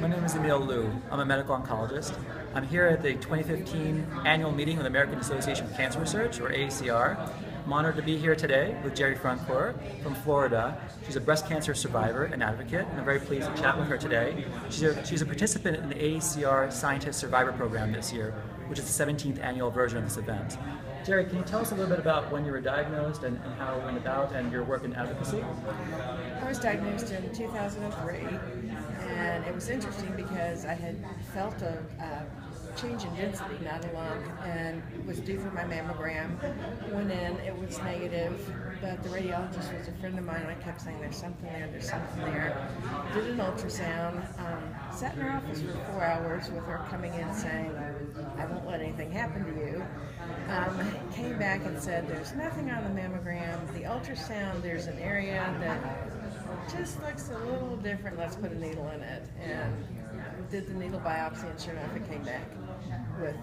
My name is Emil Liu. I'm a medical oncologist. I'm here at the 2015 annual meeting of the American Association for Cancer Research, or AACR. I'm honored to be here today with Jeri Francoeur from Florida. She's a breast cancer survivor and advocate, and I'm very pleased to chat with her today. She's a participant in the AACR Scientist Survivor Program this year, which is the 17th annual version of this event. Jeri, can you tell us a little bit about when you were diagnosed and how it went about and your work in advocacy? I was diagnosed in 2003, and it was interesting because I had felt a change in density, not a lump, and was due for my mammogram. Went in, it was negative, but the radiologist was a friend of mine, and I kept saying, there's something there. Did an ultrasound, sat in her office for 4 hours with her coming in saying, I won't let anything happen to you. Came back and said, there's nothing on the mammogram. The ultrasound, there's an area that just looks a little different. Let's put a needle in it. And did the needle biopsy, and sure enough, it came back with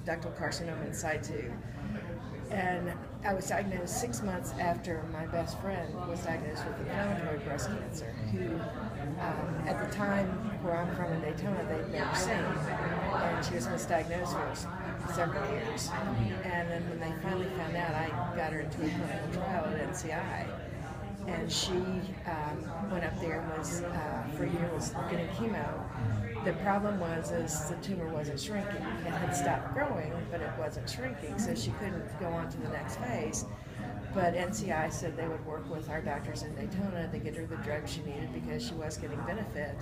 ductal carcinoma in situ. And I was diagnosed 6 months after my best friend was diagnosed with inflammatory breast cancer, who at the time where I'm from in Daytona, they'd never seen. And she was misdiagnosed for several years. And then when they finally found out, I got her into a clinical trial at NCI. And she went up there and was, for a year, was getting chemo. The problem was the tumor wasn't shrinking. It had stopped growing, but it wasn't shrinking, so she couldn't go on to the next phase. But NCI said they would work with our doctors in Daytona to get her the drug she needed because she was getting benefit.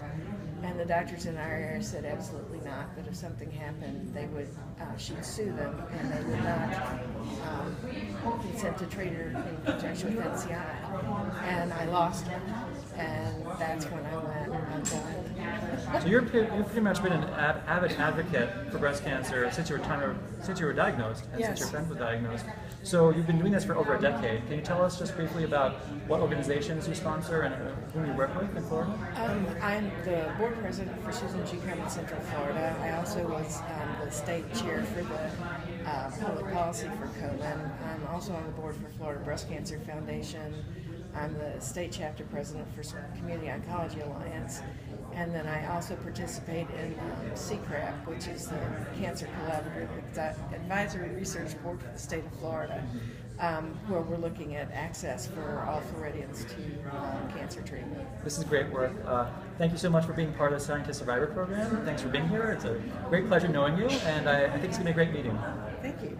And the doctors in our area said absolutely not, that if something happened, they would, she'd sue them, and they would not consent to treat her in conjunction with NCI. And I lost her, and that's when I went, I'm done. So you've pretty much been an avid advocate for breast cancer since you were diagnosed, and Yes. since your friend was diagnosed. So you've been doing this for over a decade. Can you tell us just briefly about what organizations you sponsor and whom you work with in Florida? I'm the board president for Susan G Komen Central Florida. I also was the state chair for the public policy for Komen. I'm also on the board for Florida Breast Cancer Foundation. I'm the state chapter president for Community Oncology Alliance. And then I also participate in CCRAP, which is the Cancer Collaborative Advisory Research Board for the state of Florida, where we're looking at access for all Floridians to cancer treatment. This is great work. Thank you so much for being part of the Scientist Survivor Program. Thanks for being here. It's a great pleasure knowing you, and I think it's going to be a great meeting. Thank you.